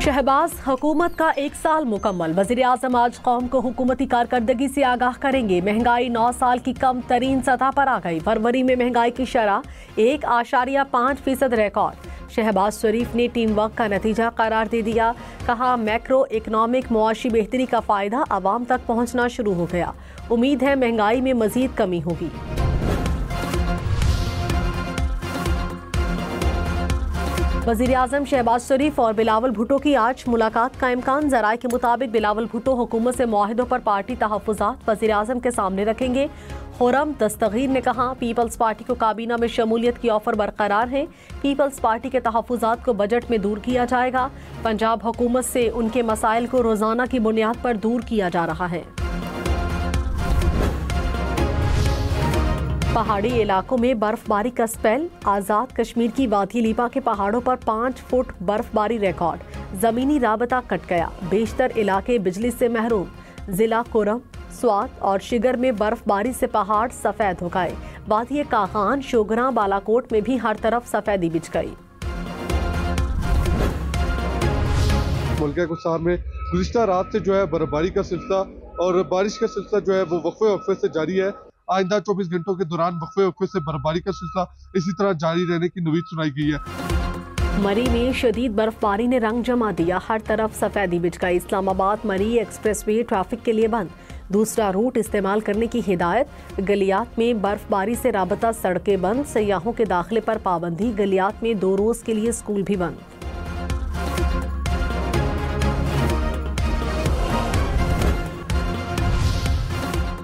शहबाज हुकूमत का 1 साल मुकम्मल। वज़ीर-ए-आज़म आज कौम को हुकूमती कारकर्दगी से आगाह करेंगे। महंगाई 9 साल की कम तरीन सतह पर आ गई। फरवरी में महंगाई की शरह 1.5% रिकॉर्ड। शहबाज शरीफ ने टीम वर्क का नतीजा करार दे दिया। कहा, मैक्रो इकनॉमिक मुआशी बेहतरी का फ़ायदा आवाम तक पहुँचना शुरू हो गया। उम्मीद है महंगाई में मज़ीद कमी होगी। वज़ीर-ए-आज़म शहबाज शरीफ और बिलावल भुट्टो की आज मुलाकात का इम्कान। ज़राए के मुताबिक बिलावल भुट्टो हुकूमत से मुआहिदों पर पार्टी तहफ़्फ़ुज़ात वज़ीर-ए-आज़म के सामने रखेंगे। खुर्रम दस्तगीर ने कहा, पीपल्स पार्टी को काबीना में शमूलियत की ऑफर बरकरार है। पीपल्स पार्टी के तहफ़्फ़ुज़ात को बजट में दूर किया जाएगा। पंजाब हुकूमत से उनके मसाइल को रोज़ाना की बुनियाद पर दूर किया जा रहा है। पहाड़ी इलाकों में बर्फबारी का स्पेल। आज़ाद कश्मीर की वादी लीपा के पहाड़ों पर 5 फुट बर्फबारी रिकॉर्ड। ज़मीनी राबता कट गया। बेशतर इलाके बिजली से महरूम। जिला कुरम, स्वात और शिगर में बर्फबारी से पहाड़ सफ़ेद हो गए। वादी कागान, शोगरा, बालाकोट में भी हर तरफ सफ़ेदी बिछ गई। मुल्क कुसार में गुज़िश्ता रात से जो है बर्फबारी का सिलसिला और बारिश का सिलसिला जो है वो वक्फे से जारी है। आइंदा 24 घंटों के दौरान वक्फे से बर्फबारी का सिलसिला इसी तरह जारी रहने की नवीद सुनाई गई है। मरी में शदीद बर्फबारी ने रंग जमा दिया। हर तरफ सफेदी बिछ गई। इस्लामाबाद मरी एक्सप्रेसवे ट्रैफिक के लिए बंद। दूसरा रूट इस्तेमाल करने की हिदायत। गलियात में बर्फबारी से राबता सड़कें बंद। सयाहों के दाखिले पर पाबंदी। गलियात में 2 रोज के लिए स्कूल भी बंद।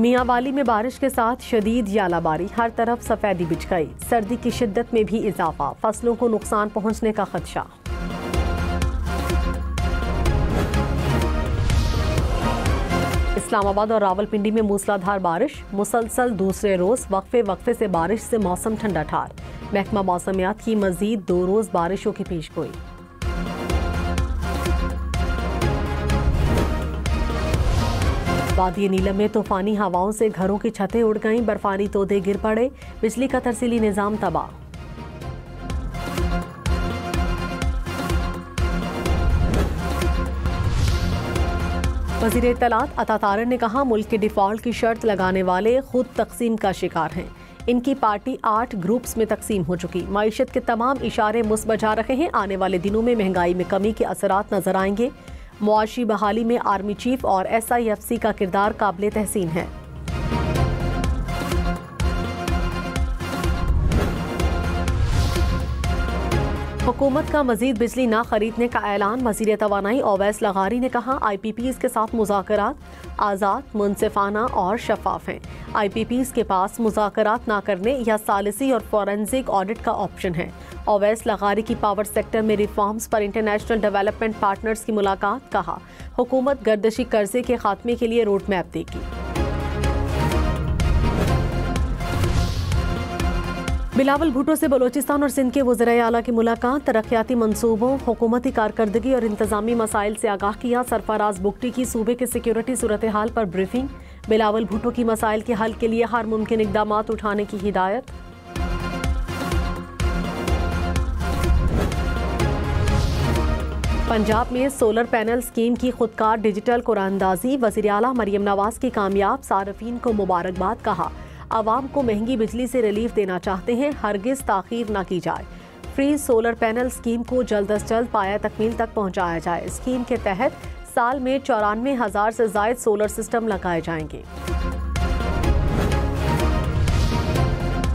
मियांवाली में बारिश के साथ शदीद यालाबारी। हर तरफ सफेदी बिछ गई। सर्दी की शिद्दत में भी इजाफा। फसलों को नुकसान पहुंचने का खदशा। इस्लामाबाद और रावलपिंडी में मूसलाधार बारिश। मुसलसल दूसरे रोज वक्फे से बारिश से मौसम ठंडा ठार। महकमा मौसमियात की मजीद 2 रोज बारिशों की पेशगोई। वादी नीलम में तूफानी हवाओं से घरों की छतें उड़ गईं। बर्फानी तोदे गिर पड़े। बिजली का तरसीली निजाम तबाह। वज़ीर इत्तलात अता तारर ने कहा, मुल्क के डिफॉल्ट की शर्त लगाने वाले खुद तकसीम का शिकार हैं। इनकी पार्टी 8 ग्रुप्स में तकसीम हो चुकी। मईशत के तमाम इशारे मुस्बत जा रहे हैं। आने वाले दिनों में महंगाई में कमी के असरात नजर आएंगे। मुआशी बहाली में आर्मी चीफ और SIFC का किरदार काबिल तहसीन है। हुकूमत का मजीद बिजली न खरीदने का ऐलान। वज़ीर तवानाई ओवैस लगारी ने कहा, IPPs के साथ मुज़ाकरात आज़ाद, मुनसिफाना और शफाफ हैं। IPPs के पास मुज़ाकरात न करने या सालिसी और फॉरेंसिक ऑडिट का ऑप्शन है। ओवैस लगारी की पावर सेक्टर में रिफॉर्म्स पर इंटरनेशनल डेवलपमेंट पार्टनर्स की मुलाकात। कहा, हुकूमत गर्दशी कर्जे के खात्मे के लिए रोड मैप देगी। बिलावल भुट्टो से बलोचिस्तान और सिंध के वज़ीर आला की मुलाकात। तरक्याती मंसूबों, हुकूमती कारकर्दगी और इंतजामी मसाइल से आगाह किया। सरफराज बुगटी की सूबे के सिक्योरिटी सूरत हाल पर ब्रीफिंग। बिलावल भुट्टो की मसाइल के हल के लिए हर मुमकिन इक़दामात उठाने की हिदायत। पंजाब में सोलर पैनल स्कीम की खुदकार डिजिटल कुरानंदाजी। वज़ीर आला मरियम नवाज की कामयाब। सारफीन को मुबारकबाद। कहा, आवाम को महंगी बिजली से रिलीफ देना चाहते हैं, हरगिज ताख़ीर न की जाए। फ्री सोलर पैनल स्कीम को जल्द अज जल्द पाया तकमील तक पहुँचाया जाए। स्कीम के तहत साल में 94,000 से ज़ायद सोलर सिस्टम लगाए जाएंगे।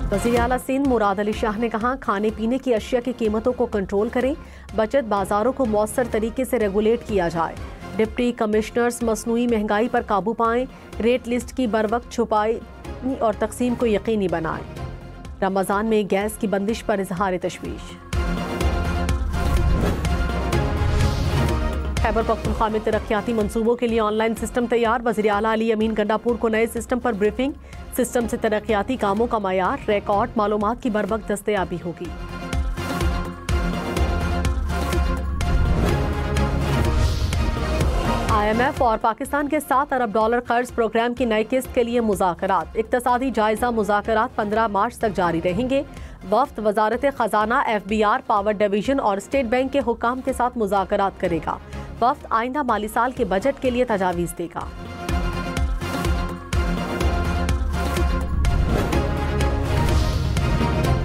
वज़ीर आला सिंध मुराद अली शाह ने कहा, खाने पीने की अशिया की कीमतों को कंट्रोल करें। बचत बाजारों को मौसर तरीके से रेगुलेट किया जाए। डिप्टी कमिश्नर्स मसनूई महंगाई पर काबू पाएं। रेट लिस्ट की बरवक्त छुपाई और तकसीम को यकीनी बनाएं। रमजान में गैस की बंदिश पर इजहार तशवीश। खैबर पख्तूनख्वा में तरक्याती मंसूबों के लिए ऑनलाइन सिस्टम तैयार। वज़ीर आला अली अमीन गंडापुर को नए सिस्टम पर ब्रीफिंग। सिस्टम से तरक्याती कामों का मयार, रिकॉर्ड मालूमात की बरवक्त दस्तयाबी होगी। IMF और पाकिस्तान के $7 अरब कर्ज प्रोग्राम की नई किस्त के लिए मुज़ाकरात। इक्तसादी जायजा मुज़ाकरात 15 मार्च तक जारी रहेंगे। वफ्द वजारत खजाना, FBR, पावर डिवीजन और स्टेट बैंक के हुकाम के साथ मुज़ाकरात करेगा। वफ्द आइंदा माली साल के बजट के लिए तजावीज़ देगा।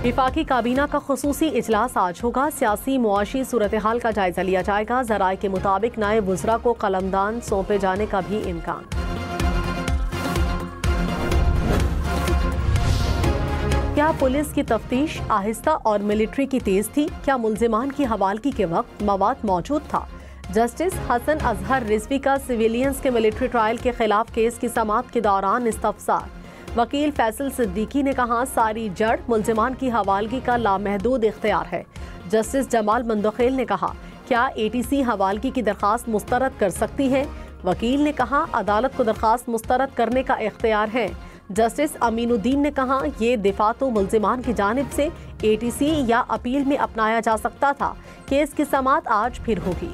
विफाकी काबीना का खुसूसी इजलास आज होगा। सियासी मुआशी सूरत हाल का जायजा लिया जाएगा। ज़राए के मुताबिक नए वुज़रा को कलमदान सौंपे जाने का भी इम्कान। क्या पुलिस की तफ्तीश आहिस्ता और मिलिट्री की तेज थी? क्या मुल्जिमान की हवालगी के वक्त मवाद मौजूद था? जस्टिस हसन अजहर रिजवी का सिविलियंस के मिलिट्री ट्रायल के खिलाफ केस की समाअत के दौरान इस्तफसार। वकील फैसल सिद्दीकी ने कहा, सारी जड़ मुल्जिमान की हवालगी का लामहदूद इख्तियार है। जस्टिस जमाल मंदखेल ने कहा, क्या ATC हवालगी की दरख्वास्त मुस्तरद कर सकती है? वकील ने कहा, अदालत को दरख्वास्त मुस्तरद करने का इख्तियार है। जस्टिस अमीनुद्दीन ने कहा, ये दिफा तो मुल्जिमान की जानिब से ATC या अपील में अपनाया जा सकता था। केस की समाअत आज फिर होगी।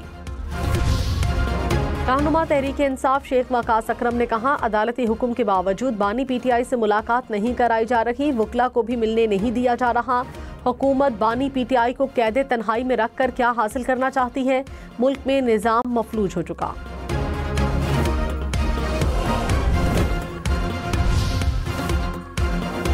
रहनुमा तहरीक इंसाफ शेख वकास अकरम ने कहा, अदालती हुक्म के बावजूद बानी PTI से मुलाकात नहीं कराई जा रही, वकला को भी मिलने नहीं दिया जा रहा। हुकूमत बानी PTI को कैदे तन्हाई में रखकर क्या हासिल करना चाहती है? मुल्क में निज़ाम मफलूज हो चुका।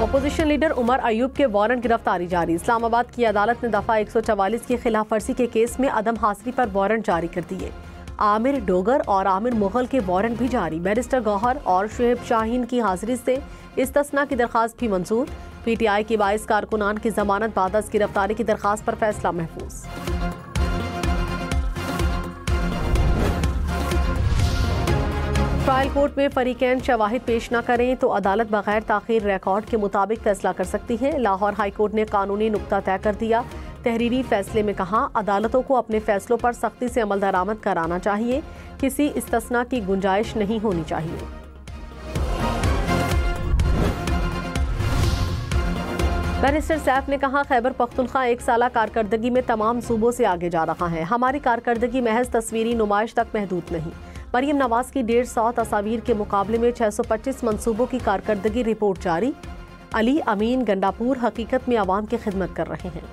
अपोजिशन लीडर उमर अयूब के वारंट गिरफ्तारी जारी। इस्लामाबाद की अदालत ने दफा 144 की खिलाफ वर्जी के केस में अदम हाजिरी पर वारंट जारी कर दिए। आमिर डोगर और आमिर मुगल के वारंट भी जारी। बैरिस्टर गौहर और शुएब शाहीन की हाजिरी से इस्तस्ना की दरख्वास्त भी मंजूर। PTI की 22 कारकुनान की जमानत बाद अज गिरफ्तारी की दरख्वास्त पर फैसला महफूज। ट्रायल कोर्ट में फरीकैन शवाहिद पेश न करें तो अदालत बगैर ताखीर रिकॉर्ड के मुताबिक फैसला कर सकती है। लाहौर हाई कोर्ट ने कानूनी नुक्ता तय कर दिया। तहरीरी फैसले में कहा, अदालतों को अपने फैसलों पर सख्ती से अमल दरामद कराना चाहिए। किसी इस्तिस्ना की गुंजाइश नहीं होनी चाहिए। बैरिस्टर सैफ ने कहा, खैबर पख्तूनख्वा 1 साला कारकर्दगी में तमाम सूबों से आगे जा रहा है। हमारी कारकर्दगी महज तस्वीरी नुमाइश तक महदूद नहीं। मरियम नवाज की 150 तस्वीर के मुकाबले में 625 मंसूबों की कारकर्दगी रिपोर्ट जारी। अली अमीन गंडापुर हकीकत में आवाम की खिदमत कर रहे हैं।